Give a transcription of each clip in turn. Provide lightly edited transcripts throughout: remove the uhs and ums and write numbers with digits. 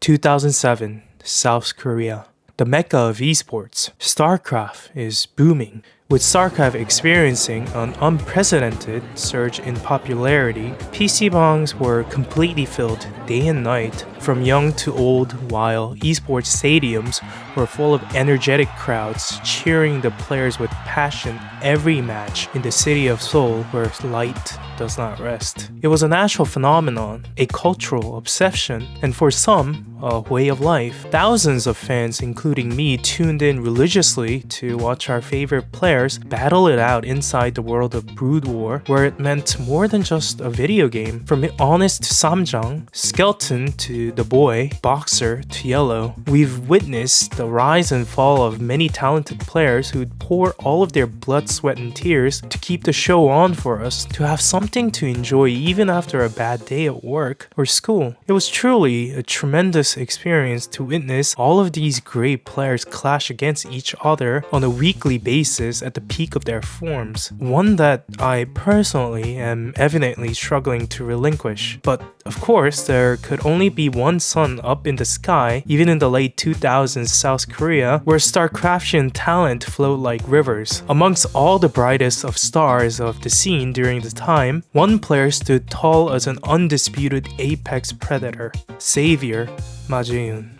2007, South Korea. The mecca of esports, StarCraft is booming. With StarCraft experiencing an unprecedented surge in popularity, PC bangs were completely filled day and night, from young to old, while esports stadiums were full of energetic crowds cheering the players with passion every match in the city of Seoul where light does not rest. It was a national phenomenon, a cultural obsession, and for some, a way of life. Thousands of fans, including me, tuned in religiously to watch our favorite players battle it out inside the world of Brood War, where it meant more than just a video game. From Honest to Samjang, Skeleton to The Boy, Boxer to Yellow, we've witnessed the rise and fall of many talented players who'd pour all of their blood, sweat, and tears to keep the show on for us, to have something to enjoy even after a bad day at work or school. It was truly a tremendous experience to witness all of these great players clash against each other on a weekly basis at the peak of their forms, one that I personally am evidently struggling to relinquish. But of course, there could only be one sun up in the sky, even in the late 2000s South Korea, where StarCraftian talent flowed like rivers. Amongst all the brightest of stars of the scene during the time, one player stood tall as an undisputed apex predator, Savior MaRstO.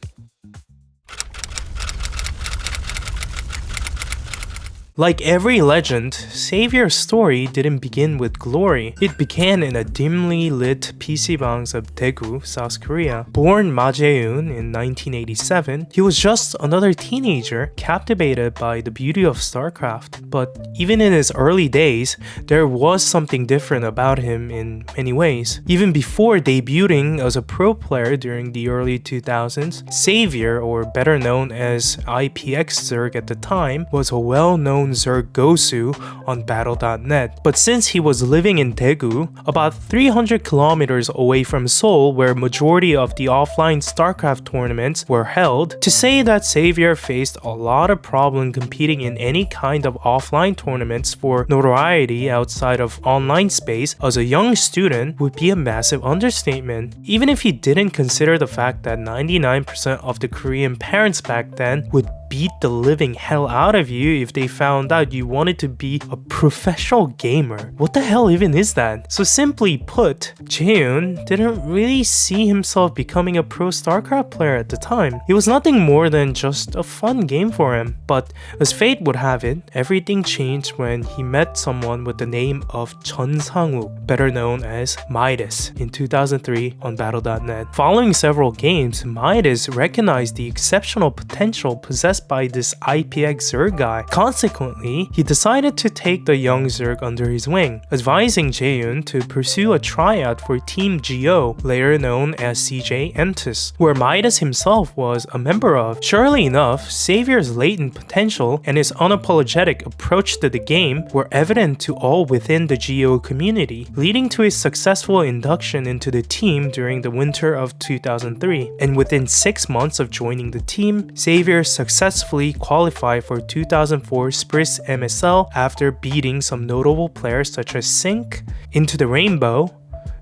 Like every legend, Savior's story didn't begin with glory. It began in a dimly lit PC bangs of Daegu, South Korea. Born MaRstO in 1987, he was just another teenager captivated by the beauty of StarCraft. But even in his early days, there was something different about him in many ways. Even before debuting as a pro player during the early 2000s, Savior, or better known as ipxzerg at the time, was a well-known Zerg Gosu on Battle.net. But since he was living in Daegu, about 300 kilometers away from Seoul, where majority of the offline StarCraft tournaments were held, to say that Savior faced a lot of problem competing in any kind of offline tournaments for notoriety outside of online space as a young student would be a massive understatement. Even if he didn't consider the fact that 99% of the Korean parents back then would beat the living hell out of you if they found out you wanted to be a professional gamer. What the hell even is that? So simply put, Jaehyun didn't really see himself becoming a pro StarCraft player at the time. It was nothing more than just a fun game for him. But as fate would have it, everything changed when he met someone with the name of Chun Sang-wook, better known as MaRstO, in 2003 on Battle.net. Following several games, MaRstO recognized the exceptional potential possessed by this ipxzerg guy. Consequently, he decided to take the young Zerg under his wing, advising Jaehyun to pursue a tryout for Team GO, later known as CJ Entus, where MaRstO himself was a member of. Surely enough, Savior's latent potential and his unapologetic approach to the game were evident to all within the GO community, leading to his successful induction into the team during the winter of 2003. And within 6 months of joining the team, Savior successfully qualified for 2004 Spritz MSL after beating some notable players such as Sync, Into the Rainbow,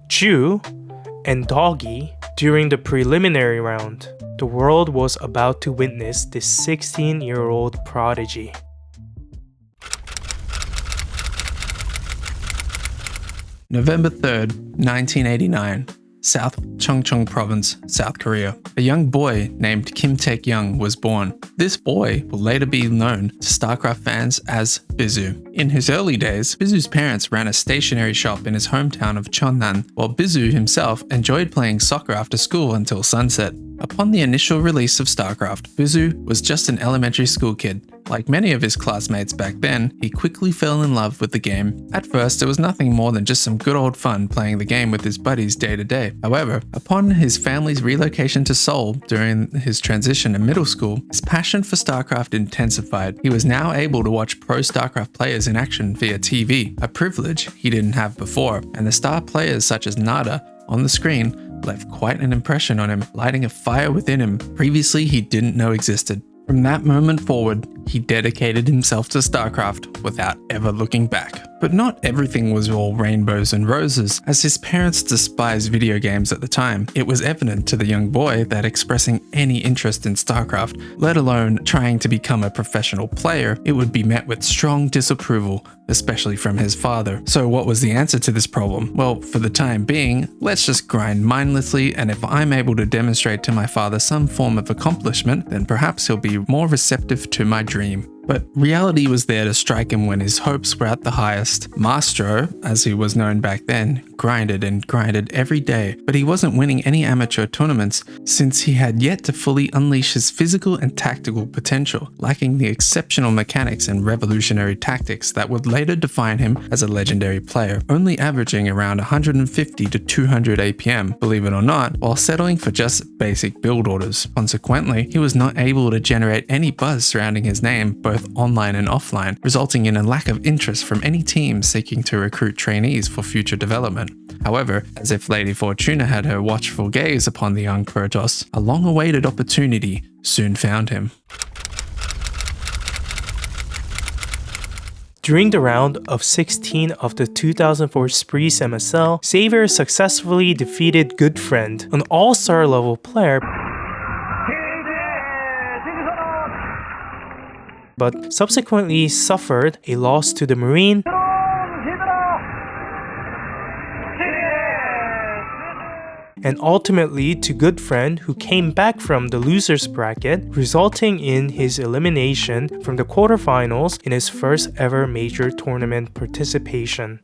Ju, and Doggy during the preliminary round. The world was about to witness this 16-year-old prodigy. November 3rd, 1989. South Chungcheong Province, South Korea. A young boy named Kim Taek-young was born. This boy will later be known to StarCraft fans as Bizu. In his early days, Bizu's parents ran a stationery shop in his hometown of Cheonnan, while Bizu himself enjoyed playing soccer after school until sunset. Upon the initial release of StarCraft, Bizu was just an elementary school kid. Like many of his classmates back then, he quickly fell in love with the game. At first, it was nothing more than just some good old fun playing the game with his buddies day to day. However, upon his family's relocation to Seoul during his transition to middle school, his passion for StarCraft intensified. He was now able to watch pro StarCraft players in action via TV, a privilege he didn't have before, and the star players such as Nada on the screen left quite an impression on him, lighting a fire within him previously he didn't know existed. From that moment forward, he dedicated himself to StarCraft without ever looking back. But not everything was all rainbows and roses, as his parents despised video games at the time. It was evident to the young boy that expressing any interest in StarCraft, let alone trying to become a professional player, it would be met with strong disapproval, especially from his father. So what was the answer to this problem? Well, for the time being, let's just grind mindlessly, and if I'm able to demonstrate to my father some form of accomplishment, then perhaps he'll be more receptive to my dream. But reality was there to strike him when his hopes were at the highest. MaStro, as he was known back then, grinded and grinded every day, but he wasn't winning any amateur tournaments since he had yet to fully unleash his physical and tactical potential, lacking the exceptional mechanics and revolutionary tactics that would later define him as a legendary player, only averaging around 150 to 200 APM, believe it or not, while settling for just basic build orders. Consequently, he was not able to generate any buzz surrounding his name, both online and offline, resulting in a lack of interest from any team seeking to recruit trainees for future development. However, as if Lady Fortuna had her watchful gaze upon the young Protoss, a long-awaited opportunity soon found him. During the round of 16 of the 2004 Sprees MSL, Xavier successfully defeated Good Friend, an all-star level player, but subsequently suffered a loss to the Marine and ultimately to Good Friend, who came back from the losers bracket, resulting in his elimination from the quarterfinals in his first ever major tournament participation.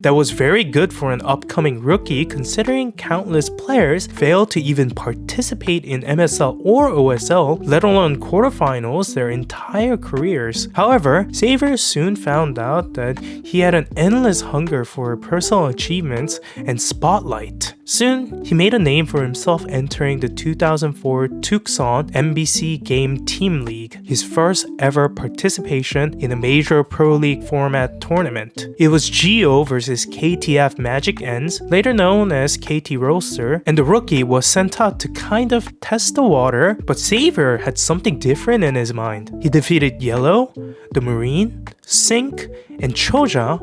That was very good for an upcoming rookie, considering countless players failed to even participate in MSL or OSL, let alone quarterfinals, their entire careers. However, Xavier soon found out that he had an endless hunger for personal achievements and spotlight. Soon, he made a name for himself entering the 2004 Tucson MBC Game Team League, his first ever participation in a major Pro League format tournament. It was GO versus KTF Magic Ends, later known as KT Roaster, and the rookie was sent out to kind of test the water, but Xavier had something different in his mind. He defeated Yellow, the Marine, Sync, and Choja,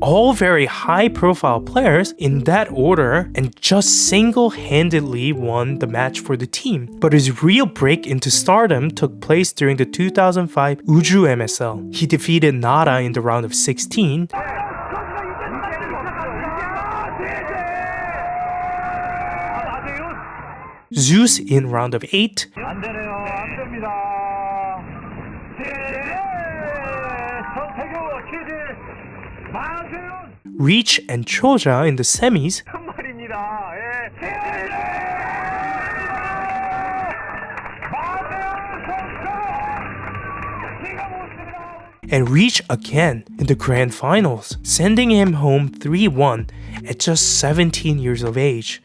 all very high-profile players in that order, and just single-handedly won the match for the team. But his real break into stardom took place during the 2005 Uju MSL. He defeated Nara in the round of 16, Zeus in round of 8, Reach and Choja in the semis, and Reach again in the grand finals, sending him home 3-1 at just 17 years of age.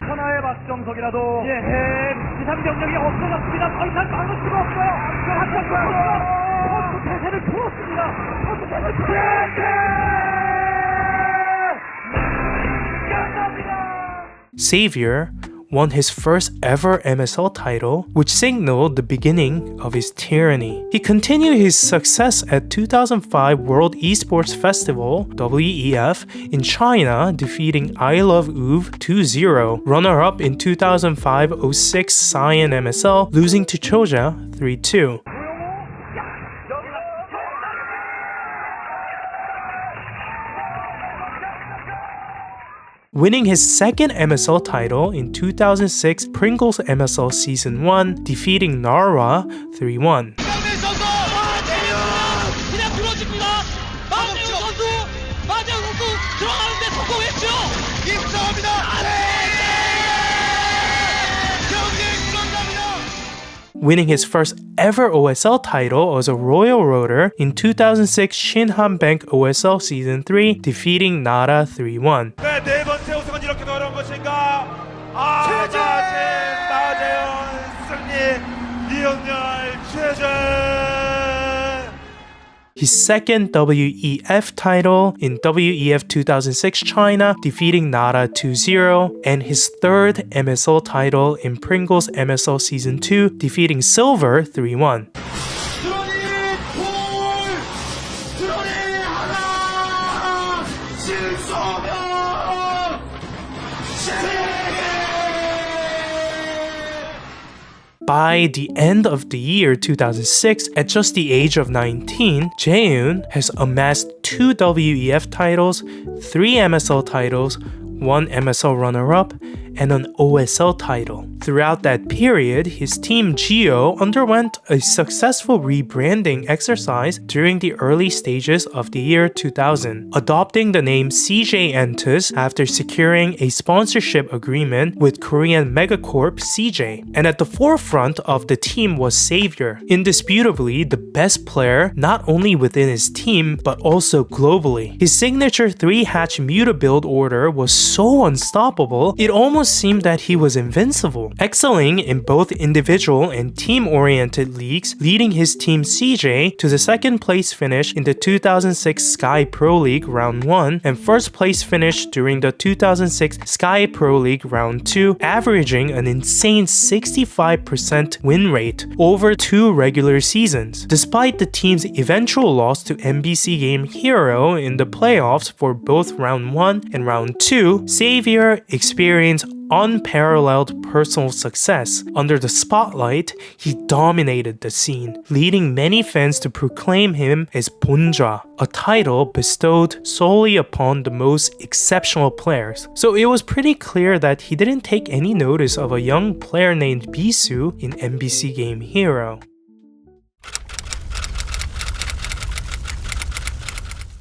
Xavier won his first ever MSL title, which signaled the beginning of his tyranny. He continued his success at 2005 World Esports Festival, WEF, in China, defeating I Love Uv 2-0, runner-up in 2005-06 Cyan MSL, losing to Choja 3-2. Winning his second MSL title in 2006 Pringles MSL Season 1, defeating Narwa 3-1. Winning his first ever OSL title as a Royal Roader in 2006 Shinhan Bank OSL Season 3, defeating Nara 3-1. 네 번째 우승은 이렇게 어려운 것인가? 승리 이영렬 최재. His second WEF title in WEF 2006 China, defeating Nara 2-0, and his third MSL title in Pringles MSL Season 2, defeating Silver 3-1. By the end of the year 2006, at just the age of 19, Jaeun has amassed 2 WEF titles, 3 MSL titles, 1 MSL runner-up, and an OSL title. Throughout that period, his team Geo underwent a successful rebranding exercise during the early stages of the year 2000, adopting the name CJ Entus after securing a sponsorship agreement with Korean megacorp CJ. And at the forefront of the team was Savior, indisputably the best player not only within his team but also globally. His signature 3-hatch Muta build order was so unstoppable, it almost seemed that he was invincible, excelling in both individual and team-oriented leagues, leading his team CJ to the second place finish in the 2006 Sky Pro League Round 1 and first place finish during the 2006 Sky Pro League Round 2, averaging an insane 65% win rate over 2 regular seasons. Despite the team's eventual loss to MBC Game Hero in the playoffs for both Round 1 and Round 2, Savior experienced unparalleled personal success. Under the spotlight, he dominated the scene, leading many fans to proclaim him as Bonja, a title bestowed solely upon the most exceptional players. So it was pretty clear that he didn't take any notice of a young player named Bisu in MBC Game Hero.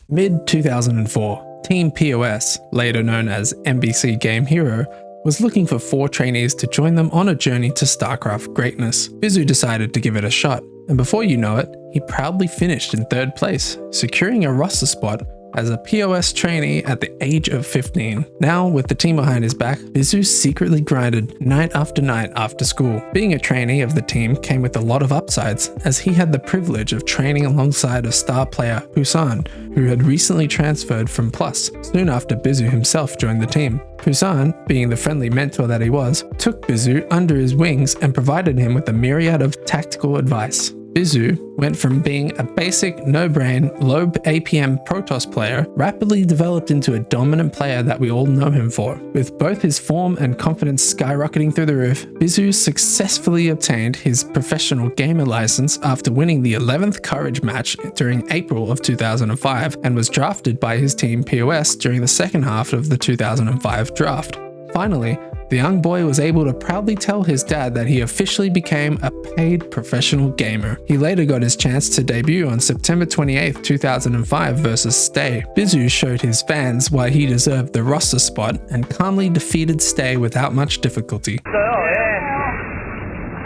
Mid-2004, Team POS, later known as MBC Game Hero, was looking for 4 trainees to join them on a journey to StarCraft greatness. Bizu decided to give it a shot, and before you know it, he proudly finished in 3rd place, securing a roster spot as a POS trainee at the age of 15. Now, with the team behind his back, Bizu secretly grinded night after school. Being a trainee of the team came with a lot of upsides, as he had the privilege of training alongside a star player, Busan, who had recently transferred from Plus, soon after Bizu himself joined the team. Busan, being the friendly mentor that he was, took Bizu under his wings and provided him with a myriad of tactical advice. Bizu went from being a basic, no-brain, low APM Protoss player, rapidly developed into a dominant player that we all know him for. With both his form and confidence skyrocketing through the roof, Bizu successfully obtained his professional gamer license after winning the 11th Courage match during April of 2005 and was drafted by his team POS during the second half of the 2005 draft. Finally, the young boy was able to proudly tell his dad that he officially became a paid professional gamer. He later got his chance to debut on September 28, 2005 versus Stay. Bizu showed his fans why he deserved the roster spot and calmly defeated Stay without much difficulty.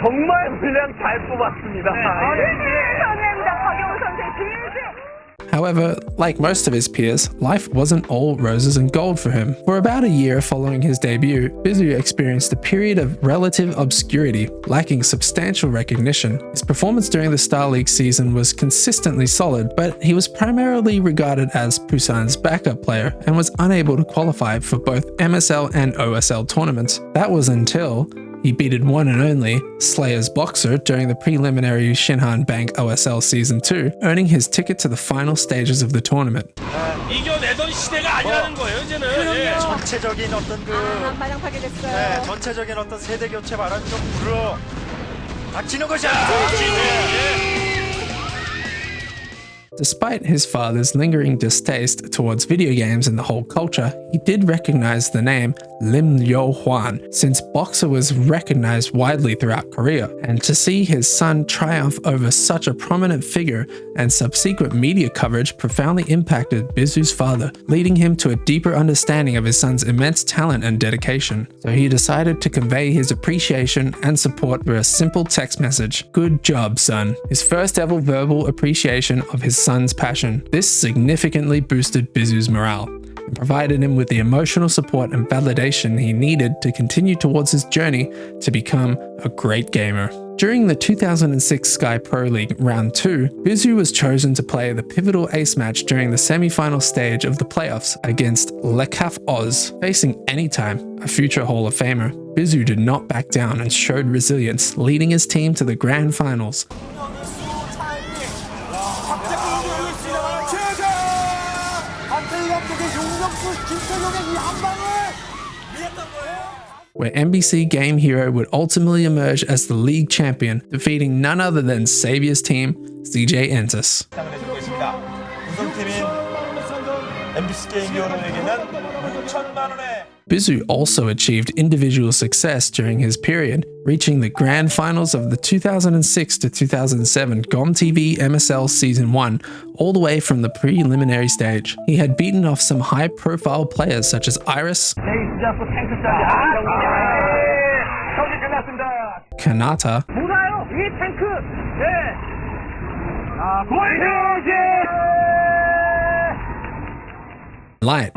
정말 분량 잘 뽑았습니다. However, like most of his peers, life wasn't all roses and gold for him. For about a year following his debut, Bizu experienced a period of relative obscurity, lacking substantial recognition. His performance during the Star League season was consistently solid, but he was primarily regarded as Busan's backup player and was unable to qualify for both MSL and OSL tournaments. That was until he beated one and only Slayer's Boxer during the preliminary Shinhan Bank OSL Season 2, earning his ticket to the final stages of the tournament. 이겨내던 시대가 아니라는 거예요, 이제는. 예. 전체적인 어떤 마냥 파괴됐어요. 전체적인 어떤 세대 교체 바람이 좀 불어 닥치는 것이 아니죠. Despite his father's lingering distaste towards video games and the whole culture, he did recognize the name Lim Yo Hwan, since Boxer was recognized widely throughout Korea, and to see his son triumph over such a prominent figure and subsequent media coverage profoundly impacted Bizu's father, leading him to a deeper understanding of his son's immense talent and dedication. So he decided to convey his appreciation and support through a simple text message: "Good job, son." His first ever verbal appreciation of his son's passion. This significantly boosted Bizu's morale and provided him with the emotional support and validation he needed to continue towards his journey to become a great gamer. During the 2006 Sky Pro League Round 2, Bizu was chosen to play the pivotal ace match during the semi-final stage of the playoffs against Lekaf Oz. Facing Anytime, a future Hall of Famer, Bizu did not back down and showed resilience, leading his team to the grand finals. where NBC Game Hero would ultimately emerge as the league champion, defeating none other than Savior's team, CJ Entus. 해주고 있습니다. 우승팀인 MBC 게임 히어로에게는 6천만 원의 Bizu also achieved individual success during his period, reaching the grand finals of the 2006 to 2007 GOM-TV MSL Season 1, all the way from the preliminary stage. He had beaten off some high-profile players such as Iris, Kanata, Light,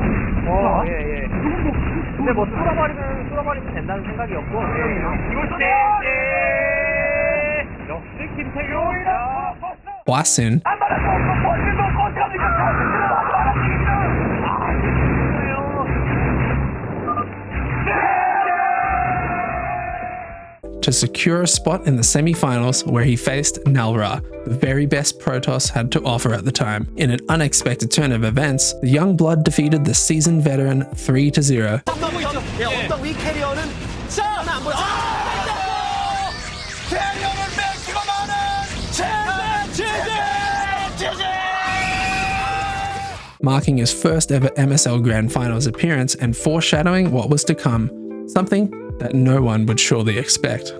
근데 뭐 뚫어버리면 된다는 생각이었고 역시 김태경이다. Hwasun, to secure a spot in the semi-finals where he faced Nalra, the very best Protoss had to offer at the time. In an unexpected turn of events, the young blood defeated the seasoned veteran 3-0. 어떤 위 캐리어는 하나 안 보여. 캐리어를 뺏기고 마는 제제. Marking his first ever MSL Grand Finals appearance and foreshadowing what was to come, something that no one would surely expect.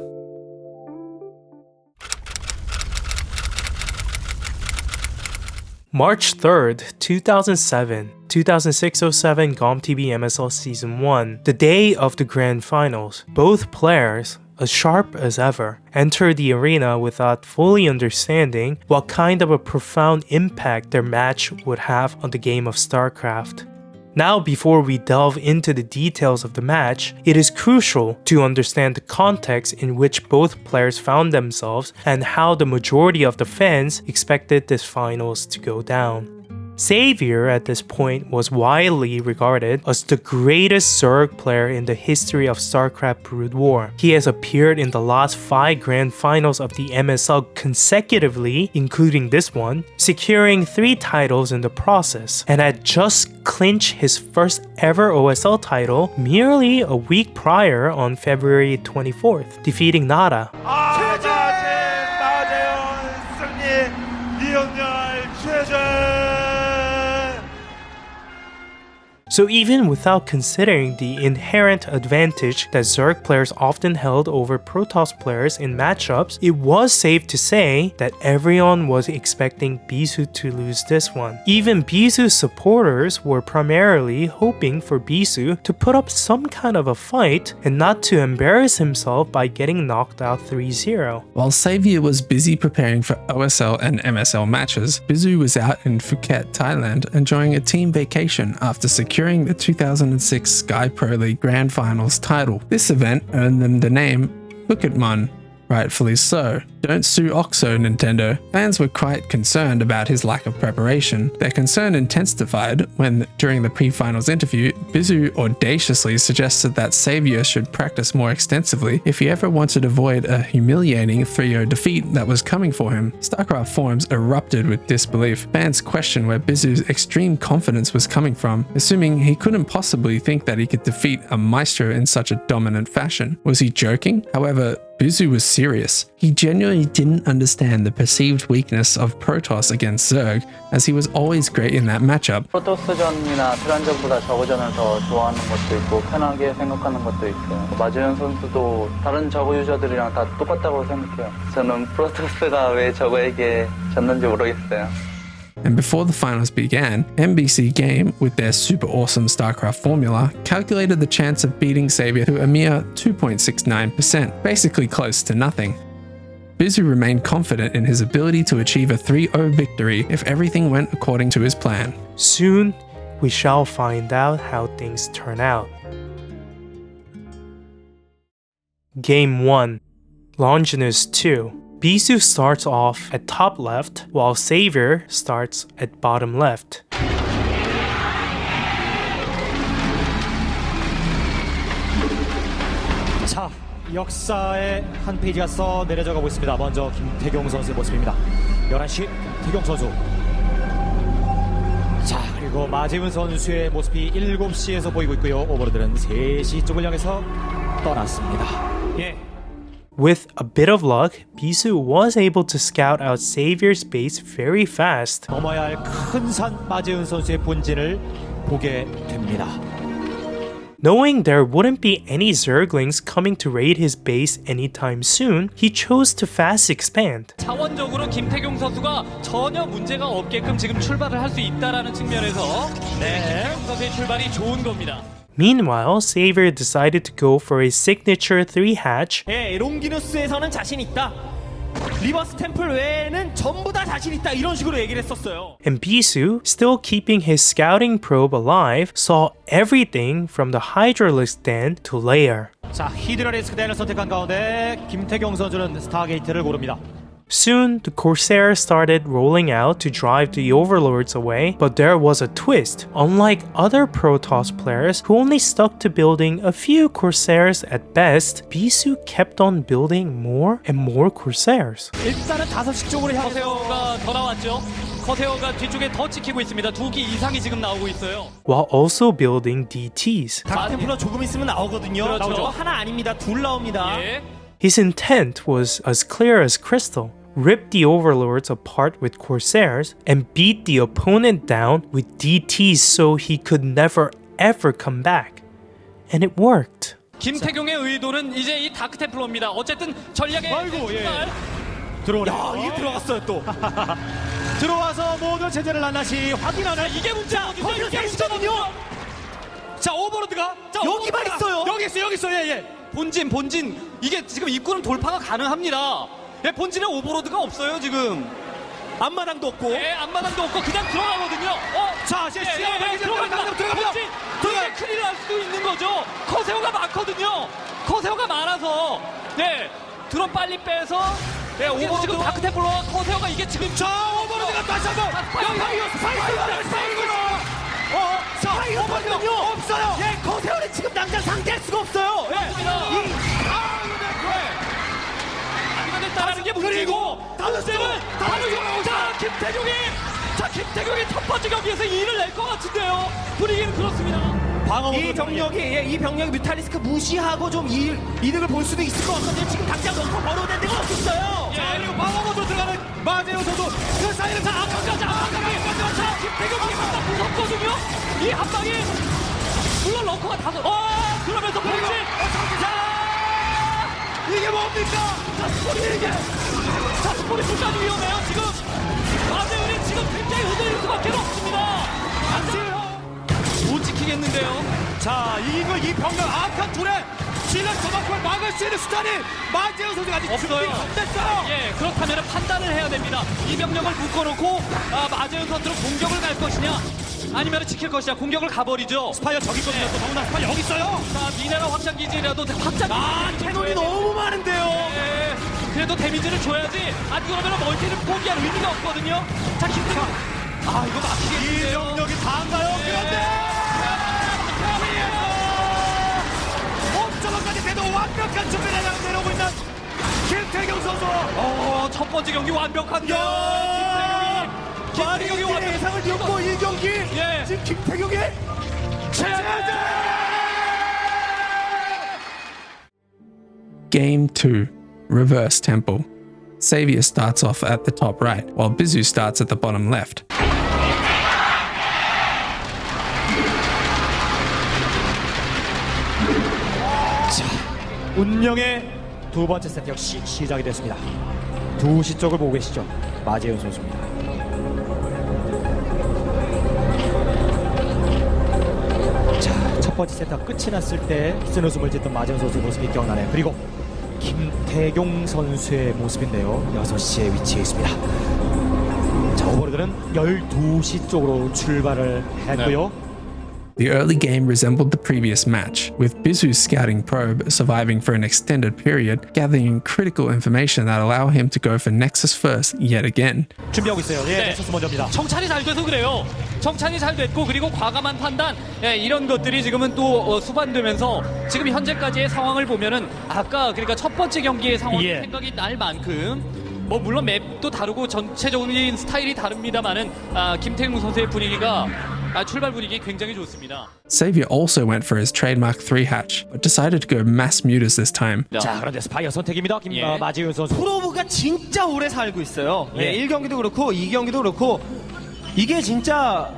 March 3rd, 2007, 2006-07 GOM-TV MSL Season 1, the day of the Grand Finals. Both players, as sharp as ever, entered the arena without fully understanding what kind of a profound impact their match would have on the game of StarCraft. Now, before we delve into the details of the match, it is crucial to understand the context in which both players found themselves and how the majority of the fans expected this finals to go down. Savior at this point was widely regarded as the greatest Zerg player in the history of StarCraft Brood War. He has appeared in the last 5 grand finals of the MSL consecutively, including this one, securing 3 titles in the process, and had just clinched his first ever OSL title merely a week prior on February 24th, defeating Nada. So even without considering the inherent advantage that Zerg players often held over Protoss players in matchups, it was safe to say that everyone was expecting Bisu to lose this one. Even Bisu's supporters were primarily hoping for Bisu to put up some kind of a fight and not to embarrass himself by getting knocked out 3-0. While Savior was busy preparing for OSL and MSL matches, Bisu was out in Phuket, Thailand, enjoying a team vacation after securing the 2006 Sky Pro League Grand Finals title. This event earned them the name Phuketmon, rightfully so. Don't sue Oxo, Nintendo. Fans were quite concerned about his lack of preparation. Their concern intensified when, during the pre-finals interview, Bisu audaciously suggested that Savior should practice more extensively if he ever wanted to avoid a humiliating 3-0 defeat that was coming for him. StarCraft forums erupted with disbelief. Fans questioned where Bisu's extreme confidence was coming from, assuming he couldn't possibly think that he could defeat a Maestro in such a dominant fashion. Was he joking? However, Bisu was serious. He genuinely didn't understand the perceived weakness of Protoss against Zerg, as he was always great in that matchup. 프로토스전이나 테란전보다 저그전을 더 좋아하는 것도 있고 편하게 생각하는 것도 있어요. 마재현 선수도 다른 저그 유저들이랑 다 똑같다고 생각해요. 저는 프로토스가 왜 저그에게 졌는지 모르겠어요. And before the finals began, NBC Game, with their super awesome StarCraft formula, calculated the chance of beating Savior to a mere 2.69%, basically close to nothing. Bisu remained confident in his ability to achieve a 3-0 victory if everything went according to his plan. Soon, we shall find out how things turn out. Game 1, Longinus 2. Bisu starts off at top left, while Savior starts at bottom left. 자, 역사의 한 페이지가 써 내려져 가고 있습니다. 먼저 김태경 선수의 모습입니다. 11시 김태경 선수. 자, 그리고 마재훈 선수의 모습이 7시에서 보이고 있고요. 오버로드는 3시 쪽을 향해서 떠났습니다. 예. With a bit of luck, Bisu was able to scout out Xavier's base very fast. 넘어야 할 큰 산 마재훈 선수의 본진을 보게 됩니다. Knowing there wouldn't be any Zerglings coming to raid his base anytime soon, he chose to fast expand. 자원적으로 김태경 선수가 전혀 문제가 없게끔 지금 출발을 할 수 있다라는 측면에서 김태경 선수의 출발이 좋은 겁니다. Meanwhile, Xavier decided to go for his signature 3-hatch. 예, 롱기누스에서는 자신 있다. 리버스 템플 외에는 전부 다 자신 있다. 이런 식으로 얘기를 했었어요. And Bisu, still keeping his scouting probe alive, saw everything from the Hydralisk Den to Lair. 자, 히드라리스크 덴을 선택한 가운데 김태경 선수는 스타게이트를 고릅니다. Soon, the Corsairs started rolling out to drive the Overlords away, but there was a twist. Unlike other Protoss players who only stuck to building a few Corsairs at best, Bisu kept on building more and more Corsairs. 일단은 5시 쪽으로 향해서 커세어가 더 나왔죠. 커세어가 뒤쪽에 더 지키고 있습니다. 2기 이상이 지금 나오고 있어요. While also building DTs. 닥템플러 조금 있으면 나오거든요. 그렇죠. 나오죠. 하나 아닙니다. 둘 나옵니다. 예. His intent was as clear as crystal. Rip the Overlords apart with Corsairs and beat the opponent down with DTs so he could never ever come back. And it worked. 김태경의 의도는 이제 이 다크템플러입니다. 어쨌든 전략의 아이고, 예. 출발. 들어오네. 야, 이게 들어갔어요 또. 들어와서 모든 체제를 낱낱이 확인하는 이게 문제거든요. 이게 문제거든요. 자, 오버로드가 자, 여기만 오버로드가. 있어요. 여기 있어. 예. 본진 이게 지금 입구는 돌파가 가능합니다. 예, 본진에 오버로드가 없어요 지금. 앞마당도 없고. 예, 앞마당도 없고 그냥 들어가거든요. 자, 들어갑니다. 본진 이게 큰일 날 수도 있는 거죠. 커세어가 많거든요. 커세어가 많아서 네 드론 빨리 빼서 네 오버로드 지금 다크템플러와 커세어가 이게 지금 자, 오버로드가 다시 한번 여기 스파이크가 스파이크거든요. 없어요. 예, 거세어는 지금 당장 상대할 수가 없어요. 이거는 따라는 게 문제고 문제는 김태경이 첫 번째 경기에서 2위를 낼 것 같은데요. 분위기는 그렇습니다. 이 병력이 뮤탈리스크 무시하고 좀 이득을 볼 수도 있을 것 같거든요. 지금 당장 넣고 벌어낸 데가 없었어요. 예, 그리고 방어모드 들어가는 마재훈 선수 그 사이를 자 김태경이 한방 무섭거든요. 이 한 방이 물론 럭커가 다섯. 그러면서 본진. 이게 뭡니까? 자 스포리 끝까지 위험해요. 지금 마재훈이 지금 굉장히 흔들릴 수밖에 없습니다. 못 지키겠는데요. 자, 이 병력 악한 둘에 지금 저만큼을 막을 수 있는 수단이 마재훈 선수가 아직 없어요. 됐어요. 예, 그렇다면 판단을 해야 됩니다. 이 병력을 묶어놓고 마재훈 선수로 공격을 갈 것이냐, 아니면 지킬 것이냐. 공격을 가버리죠. 스파이어 저기 있거든요. 또 더구나 스파이어 여기 있어요. 자, 미네랄 확장 기지라도 확장. 캐논이 너무 많은데요. 예, 그래도 데미지를 줘야지. 안 그러면 멀티를 포기할 의미가 없거든요. 자, 김태경. 이거 이 막히겠는데요. 병력이 다인가요? 그런데 옵저버까지 돼도 완벽한 준비를 내려오고 있는 김태경 선수. 첫 번째 경기 완벽한데요. 김태경이 완벽. 예상을 뒤엎고 1경기. 예. 지금 김태경이 Game 2, Reverse Temple. Xavier starts off at the top right, while Bisu starts at the bottom left. 운명의 두 번째 세트 역시 시작이 됐습니다. 2시 쪽을 보고 계시죠? 마재훈 선수입니다. 자, 첫 번째 세트가 끝이 났을 때 쓴웃음을 짓던 마재훈 선수의 모습이 기억나네요. 그리고 김태경 선수의 모습인데요. 6시에 위치해 있습니다. 자, 오버로드는 12시 쪽으로 출발을 했고요. The early game resembled the previous match, with Bisu's scouting probe surviving for an extended period, gathering critical information that allow him to go for Nexus first yet again. 준비하고 있어요. 예, 네. 넥서스 먼저입니다. 정찰이 잘 돼서 그래요. 정찰이 잘 됐고, 그리고 과감한 판단, 이런 것들이 지금은 또 수반되면서 지금 현재까지의 상황을 보면은 아까 그러니까 첫 번째 경기의 상황이 예. 생각이 날 만큼 뭐 물론 맵도 다르고 전체적인 스타일이 다릅니다만은 김태경 선수의 분위기가 출발 분위기 굉장히 좋습니다. Xavier also went for his trademark 3-hatch, but decided to go mass mutas this time. 자, 그런데 스파이어 선택입니다. 예. 마재윤 선수. 프로브가 진짜 오래 살고 있어요. 예. 1경기도 그렇고 2경기도 그렇고 이게 진짜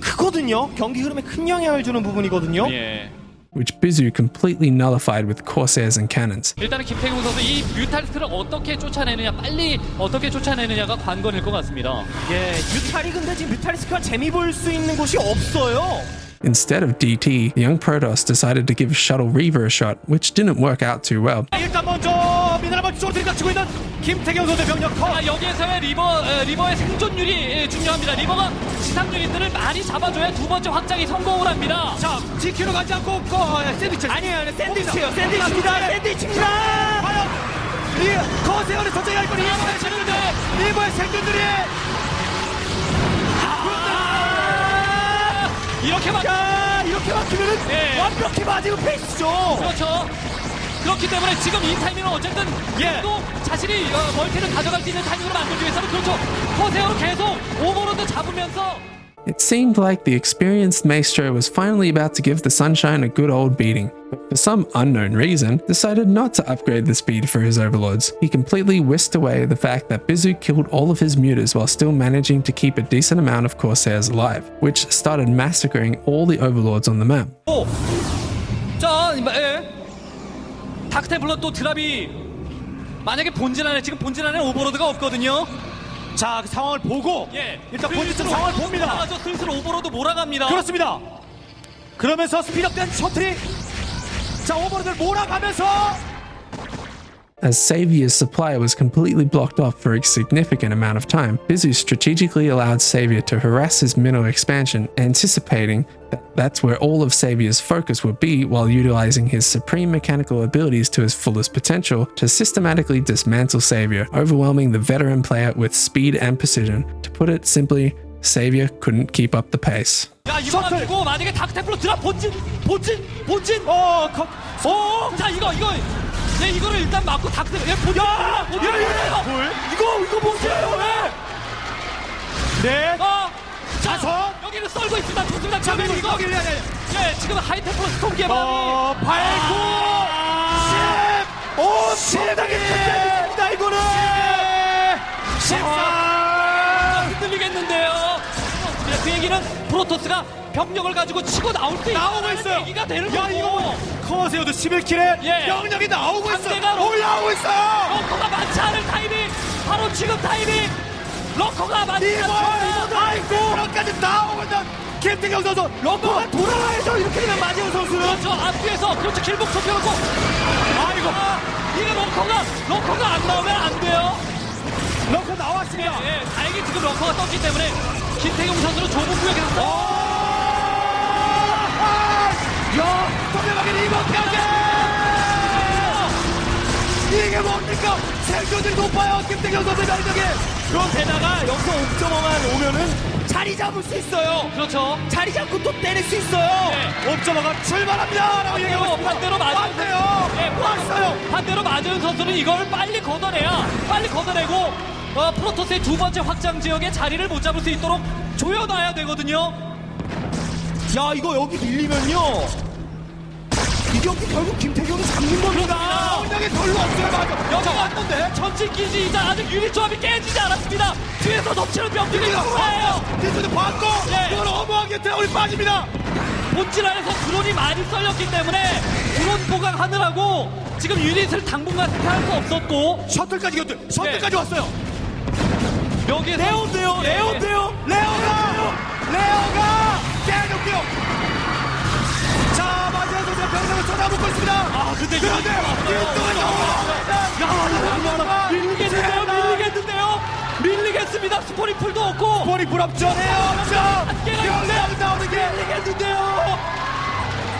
크거든요. 경기 흐름에 큰 영향을 주는 부분이거든요. 예. which Bizu completely nullified with Corsairs and cannons. 일단은 김태경 선수 이 뮤탈리스트를 어떻게 쫓아내느냐, 빨리 어떻게 쫓아내느냐가 관건일 것 같습니다. 예, 뮤탈이 근데 지금 뮤탈리스크가 재미 볼 수 있는 곳이 없어요. Instead of DT, the young Protoss decided to give Shuttle Reaver a shot, which didn't work out too well. 일단 먼저 미네랄 먼저 들이닥치고 있는 김태경 선수의 병력 컷. 여기에서의 리버의 생존율이 중요합니다. 리버가 지상 유닛들을 많이 잡아줘야 두 번째 확장이 성공을 합니다. 자, 지키러 가지 않고 샌드위치. 아니에요, 샌드위치예요. 샌드위치입니다. 샌드위치입니다. 과연 커세어를 전쟁 할 거니 리버의 생존들이 이렇게 막 이렇게 막히면은 예. 완벽히 맞이고 페이스죠. 그렇죠. 그렇기 때문에 지금 이 타이밍은 어쨌든 또 자신이 멀티를 가져갈 수 있는 타이밍으로 만들기 위해서는 그렇죠. 커세어로 계속 오버로드 잡으면서 It seemed like the experienced Maestro was finally about to give the Sunshine a good old beating, but for some unknown reason, decided not to upgrade the speed for his overlords. He completely whisked away the fact that Bizu killed all of his mutas while still managing to keep a decent amount of Corsairs alive, which started massacring all the overlords on the map. 자, 다크템플러 또 드랍이 만약에 본진 안에 지금 본진 안에 오버로드가 없거든요. 자, 그 상황을 보고 일단 본진 상황을 봅니다. 나가죠. 슬슬 오버로드 몰아갑니다. 그렇습니다. 그러면서 스피드업된 셔틀이 자 오버로드를 몰아가면서 As Saviour's supply was completely blocked off for a significant amount of time, Bizu strategically allowed Savior to harass his minnow expansion, anticipating that that's where all of Savior's focus would be while utilizing his supreme mechanical abilities to his fullest potential to systematically dismantle Savior, overwhelming the veteran player with speed and precision. To put it simply, Savior couldn't keep up the pace. 야, 이거 가지고 만약에 다크템플러 드랍 본진. 자, 이거 이거를 일단 막고 다크템플러 본진. 이거 뭔데요? 네. 자, 여기를 썰고 있습니다. 좋습니다. 자, 그리고 이거 지금 하이템플러 스톰 개발이 8, 9, 10. 신나게 끝냅니다 이거는. 14. 흔들리겠는데요. 그 얘기는 프로토스가 병력을 가지고 치고 나올 수 있는 얘기가 되는 거고. 이거 커세어도 11킬에 예. 병력이 나오고 있어요. 상대가 올라오고 있어요. 러커가 많지 않을 타이밍, 바로 지금 타이밍. 러커가 많지 않을 아이고 러까지 나오고 있는 김태경 선수. 러커가 돌아와야죠. 이렇게 되면 마지막 선수는. 그렇죠. 앞뒤에서 그렇죠. 길목 좁혀놓고. 아이고. 이게 러커가 안 나오면 안 돼요. 러커 나왔습니다. 예, 다행히 지금 러커가 떴기 때문에 김태경 선수는 좁은 구역에서 동료방에 이거까지. 이게 뭡니까? 생존율이 높아요. 김태경 선수의 병력이. 그런데다가 여기서 5.5만 오면은 자리 잡을 수 있어요. 그렇죠. 자리 잡고 또 때릴 수 있어요. 네. 5.5가 출발합니다. 라고 얘기하고 있습니다. 반대로 맞아요. 왔어요. 반대로 마재윤 선수는 이걸 빨리 걷어내고 프로토스의 두 번째 확장 지역에 자리를 못 잡을 수 있도록 조여놔야 되거든요. 야, 이거 여기 밀리면요. 이 경기 결국 김태경이 잡는 겁니다. 운명이 별로 없어요. 맞아. 여기 왔는데 전진 기지이자 아직 유닛 조합이 깨지지 않았습니다. 뒤에서 덮치는 병력이 있어요. 뒤쪽에 봤고 이건 어마하게 드라운이 빠집니다. 본질 안에서 드론이 많이 썰렸기 때문에 드론 보강하느라고 지금 유닛을 당분간 생산할 수 없었고 셔틀까지 왔어요. 여기에서 레오가 깨졌고요. 자, 마지막 선수가 병력을 쏟아붓고 있습니다. 근데 밀리겠습니다. 스포니풀도 없고 스포니풀 없죠. 병력 나오는 게 밀리겠는데요.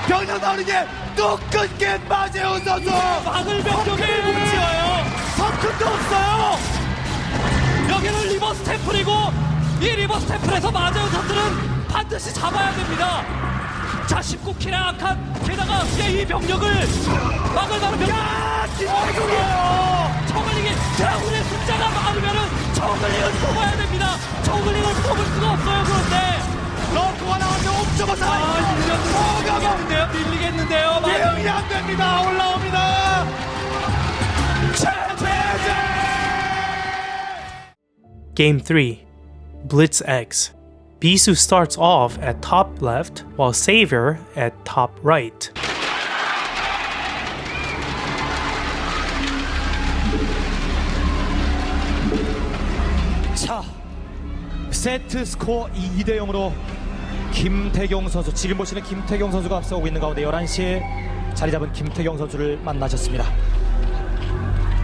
병력 나오는 게 또 끝게 마재훈 선수. 막을 병력이 못 지어요. 성큰도 없어요. 여기는 리버스 템플이고 이 리버스 템플에서 마재훈 선수는 반드시 잡아야 됩니다. 자, 19킬의 악한 게다가 이 병력을 막을 만한 병력. 야, 기다리고요. 저글링이 드라군의 숫자가 탱커 살아있어요. 밀리겠는데요. 대응이 안 됩니다. 올라옵니다. Game 3. Blitz X. Bisu starts off at top left, while Savior at top right. 자, 세트 스코어 2대 0으로 김태경 선수, 지금 보시는 김태경 선수가 앞서고 있는 가운데 11시에 자리 잡은 김태경 선수를 만나셨습니다.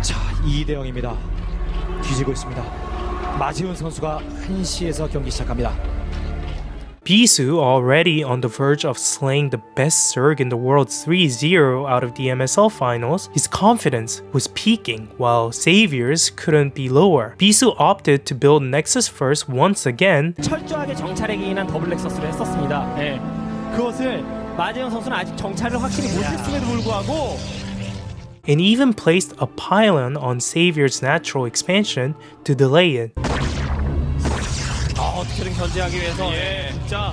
자, 2대 0입니다. 뒤지고 있습니다. 마지훈 선수가 1시에서 경기 시작합니다. Bisu, already on the verge of slaying the best Zerg in the world 3-0 out of the MSL finals, his confidence was peaking, while Savior's couldn't be lower. Bisu opted to build Nexus first once again, 철저하게 정찰에 기인한 더블 넥서스를 했었습니다. 네. 그것을 마재영 선수는 아직 정찰을 확실히 못했음에도 불구하고 and even placed a pylon on Savior's natural expansion to delay it. 어떻게든 견제하기 위해서 진짜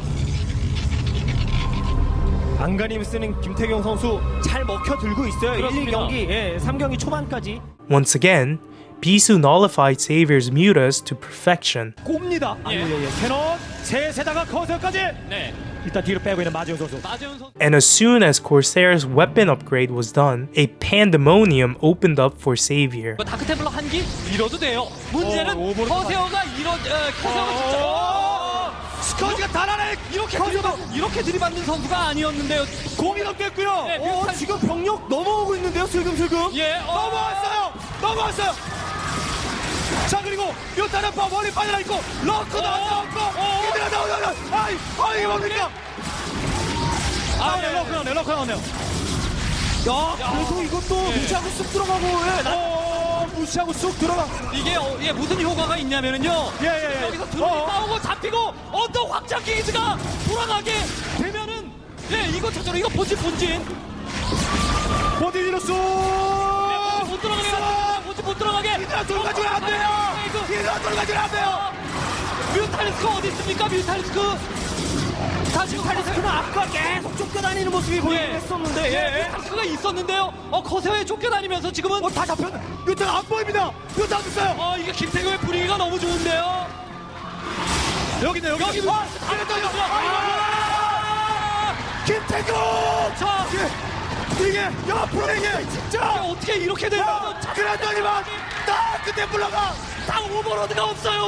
안간힘 쓰는 김태경 선수 잘 먹혀 들고 있어요. 1, 2경기, 3경기 초반까지 Once again, Bisu nullified Savior's mutas to perfection. 꼽니다. 캐논 셋에다가 커서까지. 네. 일단 뒤로 빼고 있는 마지훈 선수. 마재훈 선수. And as soon as Corsair's weapon upgrade was done, a pandemonium opened up for Savior. 다크템플러 한기 밀어도 돼요. 문제는 커세어가 커세어가 진짜 스커지가 달아내 이렇게 들이받는 선수가 아니었는데요. 공이 넘겼고요. 네, 뮤탈- 지금 병력 넘어오고 있는데요. 슬금슬금. 예, 넘어왔어요. 자, 그리고 뮤타르파 머리 빠져나 있고 럭커 나왔고 얘들아 나오잖아. 이게 뭡니까? 럭커 나왔네요. 야, 그래도 이것도 무시하고 쑥 들어가고 무시하고 쑥 들어가. 이게 무슨 효과가 있냐면은요. 여기서 드론이 싸우고 잡히고 언덕 확장 게이지가 돌아가게 되면은 이거 저처럼 이거 본진 버디로 쑥 못 들어가게 본진 못 들어가게 이들아 돌아가지면 안 돼요. 이들아 돌아가지면 안 돼요. 뮤탈리스크 어디 있습니까? 뮤탈리스크 다시 뮤탈리스크는 아까 계속 쫓겨다니는 모습이 보이긴 했었는데 뮤탈리스크가 있었는데요. 커세어에 쫓겨다니면서 지금은 다 잡혔네. 뮤탈 안 보입니다. 뮤탈 안 있어요. 이게 김태경의 분위기가 너무 좋은데요. 여기 김태경! 자, 이게 옆으로 이게 진짜 어떻게 이렇게 되면 그랬더니만 딱 그때 불러가 딱 오버로드가 없어요.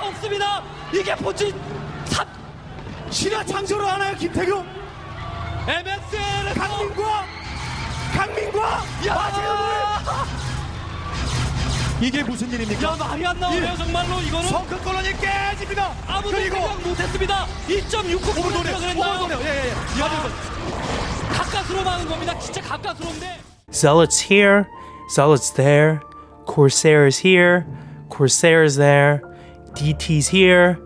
없습니다. 이게 본진 신화 창조를 하나요 김태경? MSL에서 강민과 마지막을 이게 무슨 일입니까? 말이 안 나오네요. 정말로 이거는 성큰 콜론이 깨집니다. 아무도 그리고 생각 못했습니다. 2.69% 오버도네요. 그랬나요? 가까스로 하는 겁니다. 진짜 가까스로운데. Zealots here, Zealots there, Corsairs here, Corsairs there, DTs here,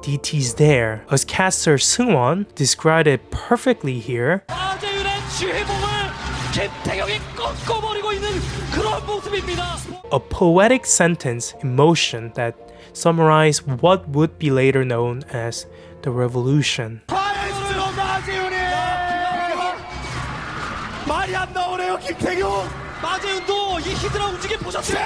DTs there. As caster Seungwon described it perfectly here. 마재윤의 지휘봉을 김태경이 꺾어버리고 있는 그런 모습입니다. A poetic sentence in motion that summarized what would be later known as the revolution. 마에스트로 마지훈이 말이 안 나오네요 김태경. 마재윤도 이 히드라 움직임 보셨어요?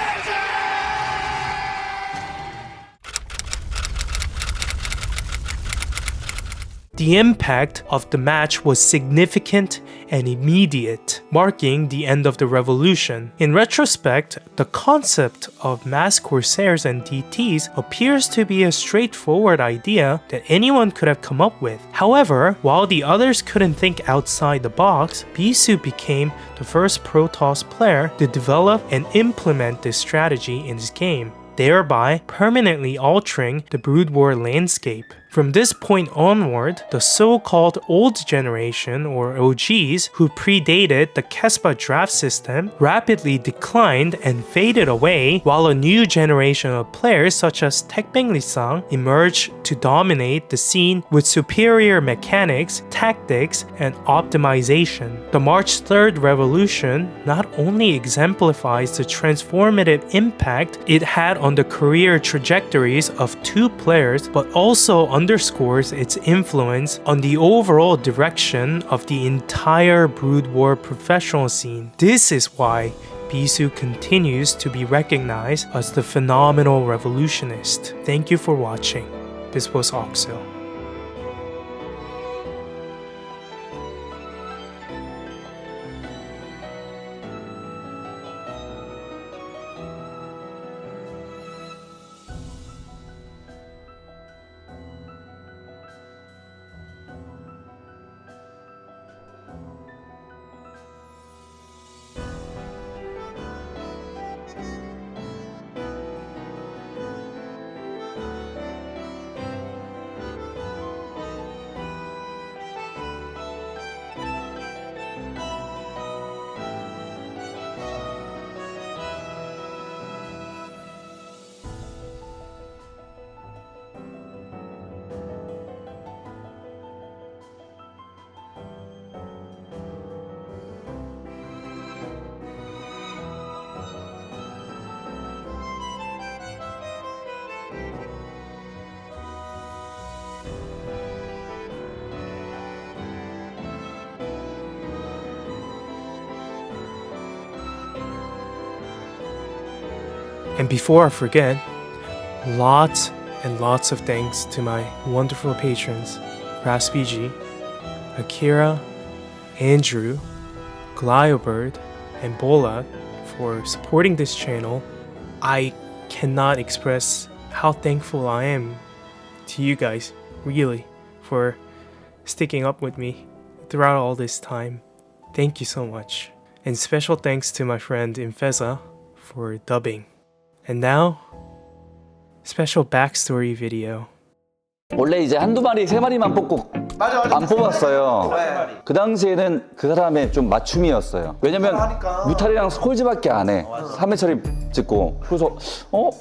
The impact of the match was significant and immediate, marking the end of the revolution. In retrospect, the concept of mass Corsairs and DTs appears to be a straightforward idea that anyone could have come up with. However, while the others couldn't think outside the box, Bisu became the first Protoss player to develop and implement this strategy in his game, thereby permanently altering the Brood War landscape. From this point onward, the so-called old generation, or OGs, who predated the Kespa draft system, rapidly declined and faded away, while a new generation of players such as Tekbeng Lisang emerged to dominate the scene with superior mechanics, tactics, and optimization. The March 3rd revolution not only exemplifies the transformative impact it had on the career trajectories of two players, but also underscores its influence on the overall direction of the entire Brood War professional scene. This is why Bisu continues to be recognized as the phenomenal revolutionist. Thank you for watching. This was Oxel. And before I forget, lots and lots of thanks to my wonderful patrons, RaspyG, Akira, Andrew, Glyobird, and Bola for supporting this channel. I cannot express how thankful I am to you guys, really, for sticking up with me throughout all this time. Thank you so much. And special thanks to my friend Infeza for dubbing. And now, special backstory video. 원래 이제 한두 마리, 세 마리만 뽑고 안 뽑았어요. 그 당시에는 그 사람의 좀 맞춤이었어요. 왜냐면 뮤탈이랑 스콜지밖에 안 해. 3회 처리 찍고. 그래서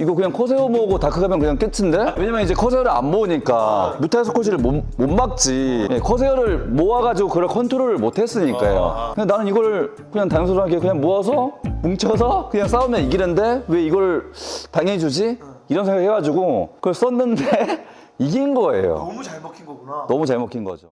이거 그냥 커세어 모으고 다크 가면 그냥 끝인데? 왜냐면 이제 커세어를 안 모으니까 뮤탈 스콜지를 못 막지. 커세어를 모아가지고 그걸 컨트롤을 못 했으니까요. 그냥 나는 이걸 그냥 당연스럽게 그냥 모아서 뭉쳐서 그냥 싸우면 이기는데 왜 이걸 당해주지? 이런 생각 해가지고 그걸 썼는데 이긴 거예요. 너무 잘 먹힌 거구나. 너무 잘 먹힌 거죠.